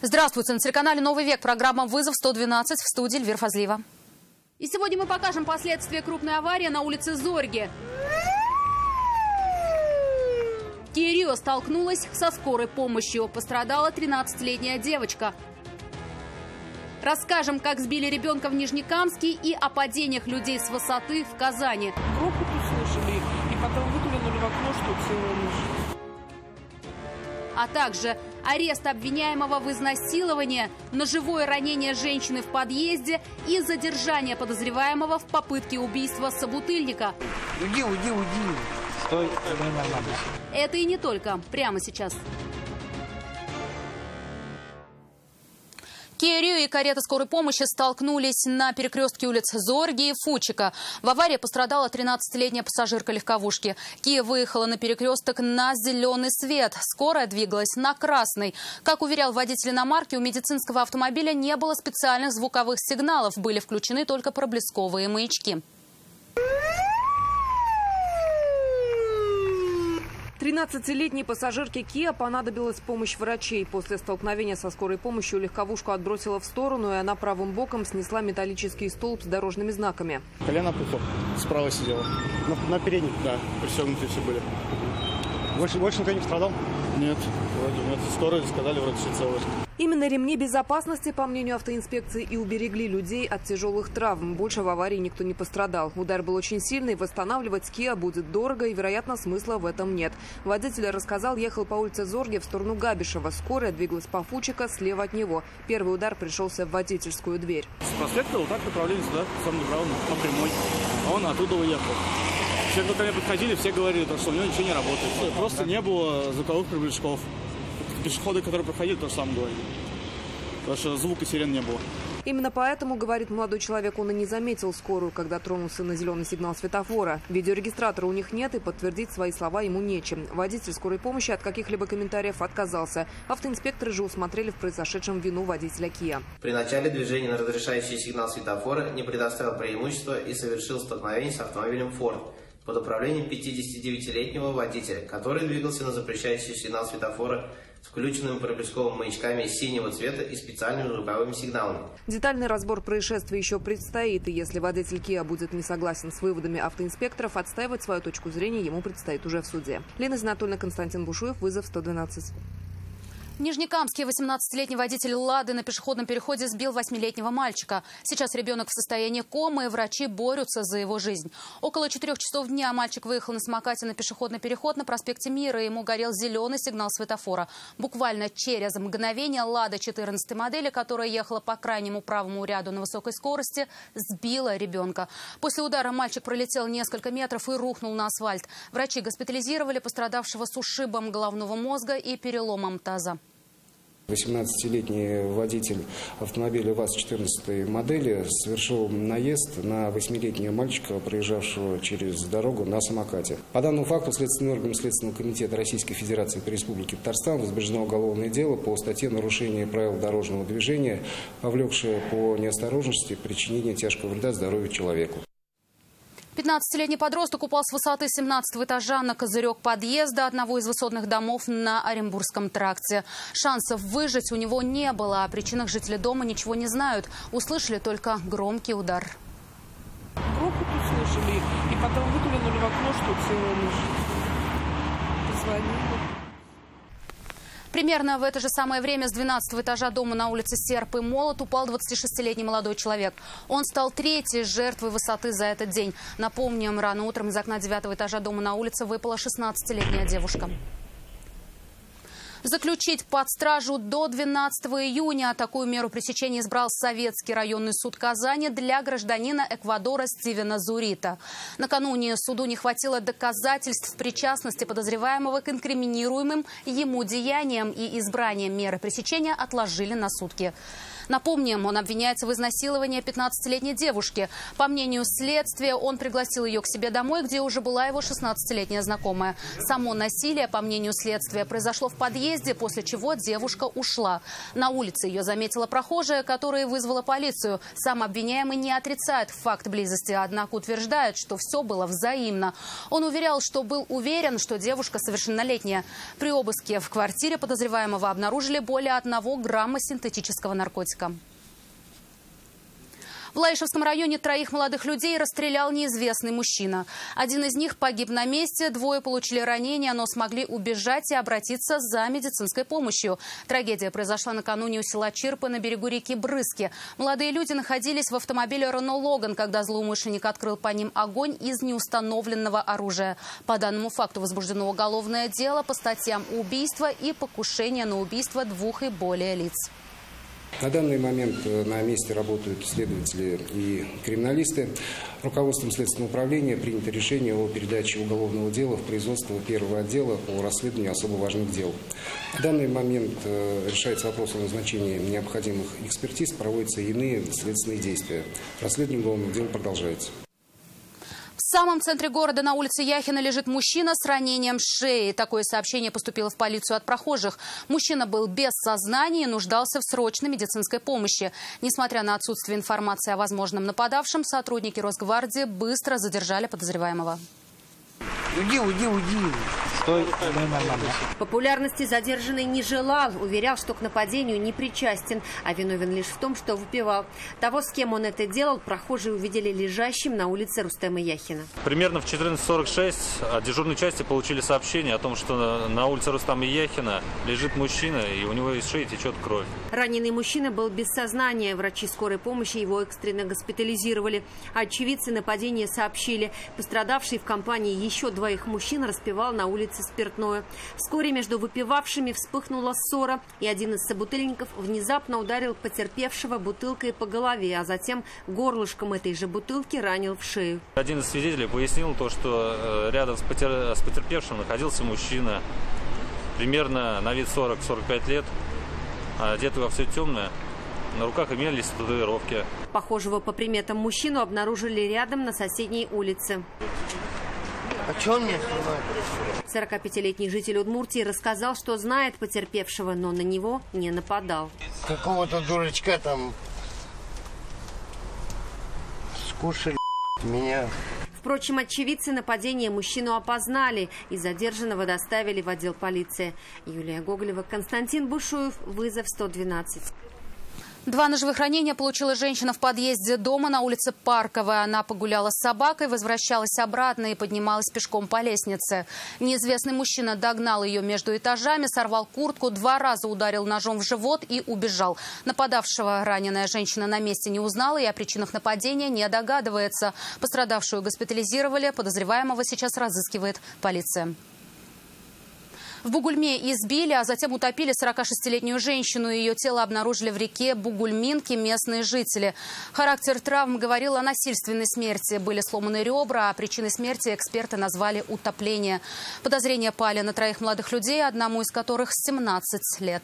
Здравствуйте, на телеканале «Новый век». Программа «Вызов 112», в студии Эльвира Фазлиева. И сегодня мы покажем последствия крупной аварии на улице Зорге. Kia Rio столкнулась со скорой помощью. Пострадала 13-летняя девочка. Расскажем, как сбили ребенка в Нижнекамске и о падениях людей с высоты в Казани. Грохот услышали, и потом выглянули в окно, что целая лыжа. А также арест обвиняемого в изнасиловании, ножевое ранение женщины в подъезде и задержание подозреваемого в попытке убийства собутыльника. Уйди. Стой, нормально. Это и не только. Прямо сейчас. Kia Rio и карета скорой помощи столкнулись на перекрестке улиц Зорги и Фучика. В аварии пострадала 13-летняя пассажирка легковушки. Kia выехала на перекресток на зеленый свет. Скорая двигалась на красный. Как уверял водитель иномарки, у медицинского автомобиля не было специальных звуковых сигналов. Были включены только проблесковые маячки. 13-летней пассажирке Kia понадобилась помощь врачей. После столкновения со скорой помощью легковушку отбросила в сторону, и она правым боком снесла металлический столб с дорожными знаками. Колено пухло, справа сидела. На передних? Да, пристегнутые все были. Больше никто не пострадал? Нет, вроде нет. Скорые сказали, вроде все целые. Именно ремни безопасности, по мнению автоинспекции, и уберегли людей от тяжелых травм. Больше в аварии никто не пострадал. Удар был очень сильный, восстанавливать Kia будет дорого и, вероятно, смысла в этом нет. Водитель рассказал, ехал по улице Зорге в сторону Габишева. Скорая двигалась по Фучика слева от него. Первый удар пришелся в водительскую дверь. С проспекта вот так направление сюда, сам направо, по прямой. А он оттуда уехал. Все, кто ко мне подходили, все говорили, что у него ничего не работает. Просто не было звуковых проблесков. Пешеходы, которые проходили, то же самое говорили. Потому что звука сирен не было. Именно поэтому, говорит молодой человек, он и не заметил скорую, когда тронулся на зеленый сигнал светофора. Видеорегистратора у них нет, и подтвердить свои слова ему нечем. Водитель скорой помощи от каких-либо комментариев отказался. Автоинспекторы же усмотрели в произошедшем вину водителя Kia. При начале движения на разрешающий сигнал светофора не предоставил преимущества и совершил столкновение с автомобилем Ford под управлением 59-летнего водителя, который двигался на запрещающий сигнал светофора с включенными проблесковыми маячками синего цвета и специальными звуковыми сигналами. Детальный разбор происшествия еще предстоит, и если водитель Kia будет не согласен с выводами автоинспекторов, отстаивать свою точку зрения ему предстоит уже в суде. Лена Анатольевна, Константин Бушуев, «Вызов 112». В Нижнекамске 18-летний водитель «Лады» на пешеходном переходе сбил 8-летнего мальчика. Сейчас ребенок в состоянии комы, и врачи борются за его жизнь. Около 4 часов дня мальчик выехал на самокате на пешеходный переход на проспекте Мира. Ему горел зеленый сигнал светофора. Буквально через мгновение «Лада» 14-й модели, которая ехала по крайнему правому ряду на высокой скорости, сбила ребенка. После удара мальчик пролетел несколько метров и рухнул на асфальт. Врачи госпитализировали пострадавшего с ушибом головного мозга и переломом таза. 18-летний водитель автомобиля ВАЗ-14 модели совершил наезд на 8-летнего мальчика, проезжавшего через дорогу на самокате. По данному факту следственным органом Следственного комитета Российской Федерации по Республике Татарстан возбуждено уголовное дело по статье «Нарушение правил дорожного движения, повлекшее по неосторожности причинение тяжкого вреда здоровью человеку». 15-летний подросток упал с высоты 17-го этажа на козырек подъезда одного из высотных домов на Оренбургском тракте. Шансов выжить у него не было. О причинах жители дома ничего не знают. Услышали только громкий удар. Грохот услышали, и потом выглянули в окно, что целая лыжа. Позвонили. Примерно в это же самое время с 12-го этажа дома на улице Серп и Молот упал 26-летний молодой человек. Он стал третьей жертвой высоты за этот день. Напомним, рано утром из окна 9-го этажа дома на улице выпала 16-летняя девушка. Заключить под стражу до 12 июня. Такую меру пресечения избрал Советский районный суд Казани для гражданина Эквадора Стивена Зурита. Накануне суду не хватило доказательств причастности подозреваемого к инкриминируемым ему деяниям, и избрание меры пресечения отложили на сутки. Напомним, он обвиняется в изнасиловании 15-летней девушки. По мнению следствия, он пригласил ее к себе домой, где уже была его 16-летняя знакомая. Само насилие, по мнению следствия, произошло в подъезде подъезде, после чего девушка ушла. На улице ее заметила прохожая, которая вызвала полицию. Сам обвиняемый не отрицает факт близости, однако утверждает, что все было взаимно. Он уверял, что был уверен, что девушка совершеннолетняя. При обыске в квартире подозреваемого обнаружили более 1 грамма синтетического наркотика. В Лаишевском районе 3 молодых людей расстрелял неизвестный мужчина. Один из них погиб на месте, 2 получили ранения, но смогли убежать и обратиться за медицинской помощью. Трагедия произошла накануне у села Чирпы на берегу реки Брызки. Молодые люди находились в автомобиле «Рено Логан», когда злоумышленник открыл по ним огонь из неустановленного оружия. По данному факту возбуждено уголовное дело по статьям убийства и покушения на убийство 2 и более лиц. На данный момент на месте работают следователи и криминалисты. Руководством Следственного управления принято решение о передаче уголовного дела в производство 1-го отдела по расследованию особо важных дел. На данный момент решается вопрос о назначении необходимых экспертиз, проводятся иные следственные действия. Расследование уголовного дела продолжается. В самом центре города на улице Яхина лежит мужчина с ранением шеи. Такое сообщение поступило в полицию от прохожих. Мужчина был без сознания и нуждался в срочной медицинской помощи. Несмотря на отсутствие информации о возможном нападавшем, сотрудники Росгвардии быстро задержали подозреваемого. Уйди. Стой. Популярности задержанный не желал. Уверял, что к нападению не причастен, а виновен лишь в том, что выпивал. Того, с кем он это делал, прохожие увидели лежащим на улице Рустема Яхина. Примерно в 14:46 от дежурной части получили сообщение о том, что на улице Рустема Яхина лежит мужчина, и у него из шеи течет кровь. Раненый мужчина был без сознания. Врачи скорой помощи его экстренно госпитализировали. Очевидцы нападения сообщили. Пострадавший в компании еще 2 мужчин распивал на улице спиртное. Вскоре между выпивавшими вспыхнула ссора, и один из собутыльников внезапно ударил потерпевшего бутылкой по голове, а затем горлышком этой же бутылки ранил в шею. Один из свидетелей пояснил то, что рядом с потерпевшим находился мужчина, примерно на вид 40-45 лет, одетый во все темное. На руках имелись татуировки. Похожего по приметам мужчину обнаружили рядом на соседней улице. А что он мне снимает? 45-летний житель Удмуртии рассказал, что знает потерпевшего, но на него не нападал. Какого-то дурачка там скушали меня. Впрочем, очевидцы нападения мужчину опознали и задержанного доставили в отдел полиции. Юлия Гоголева, Константин Бушуев, вызов 112. 2 ножевых ранения получила женщина в подъезде дома на улице Парковая. Она погуляла с собакой, возвращалась обратно и поднималась пешком по лестнице. Неизвестный мужчина догнал ее между этажами, сорвал куртку, 2 раза ударил ножом в живот и убежал. Нападавшего раненая женщина на месте не узнала и о причинах нападения не догадывается. Пострадавшую госпитализировали, подозреваемого сейчас разыскивает полиция. В Бугульме избили, а затем утопили 46-летнюю женщину. Ее тело обнаружили в реке Бугульминки местные жители. Характер травм говорил о насильственной смерти. Были сломаны ребра, а причиной смерти эксперты назвали утопление. Подозрения пали на 3 молодых людей, одному из которых 17 лет.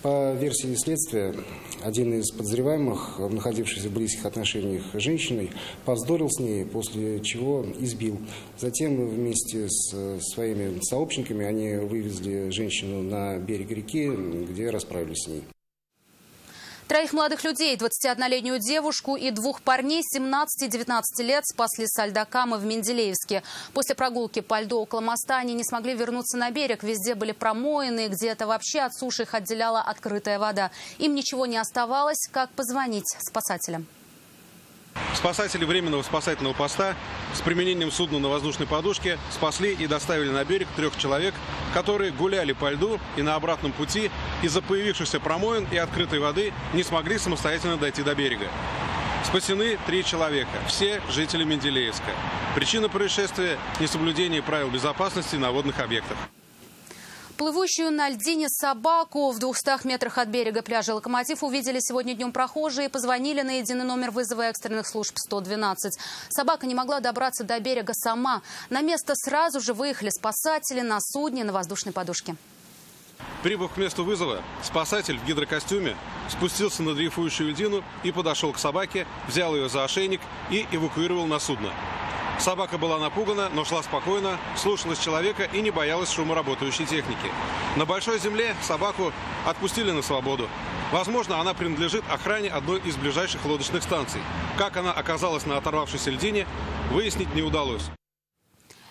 По версии следствия, один из подозреваемых, находившийся в близких отношениях с женщиной, повздорил с ней, после чего избил. Затем вместе с своими сообщниками они вывезли женщину на берег реки, где расправились с ней. 3 молодых людей, 21-летнюю девушку и 2 парней 17 и 19 лет спасли со льда Камы в Менделеевске. После прогулки по льду около моста они не смогли вернуться на берег. Везде были промоины, где-то вообще от суши их отделяла открытая вода. Им ничего не оставалось, как позвонить спасателям. Спасатели временного спасательного поста с применением судна на воздушной подушке спасли и доставили на берег 3 человек, которые гуляли по льду и на обратном пути из-за появившихся промоин и открытой воды не смогли самостоятельно дойти до берега. Спасены 3 человека, все жители Менделеевска. Причина происшествия – несоблюдение правил безопасности на водных объектах. Плывущую на льдине собаку в 200 метрах от берега пляжа «Локомотив» увидели сегодня днем прохожие и позвонили на единый номер вызова экстренных служб 112. Собака не могла добраться до берега сама. На место сразу же выехали спасатели на судне на воздушной подушке. Прибыв к месту вызова, спасатель в гидрокостюме спустился на дрейфующую льдину и подошел к собаке, взял ее за ошейник и эвакуировал на судно. Собака была напугана, но шла спокойно, слушалась человека и не боялась шума работающей техники. На большой земле собаку отпустили на свободу. Возможно, она принадлежит охране одной из ближайших лодочных станций. Как она оказалась на оторвавшейся льдине, выяснить не удалось.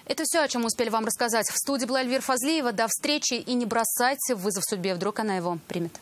Это все, о чем успели вам рассказать. В студии была Эльвира Фазлиева. До встречи и не бросайте вызов судьбе. Вдруг она его примет.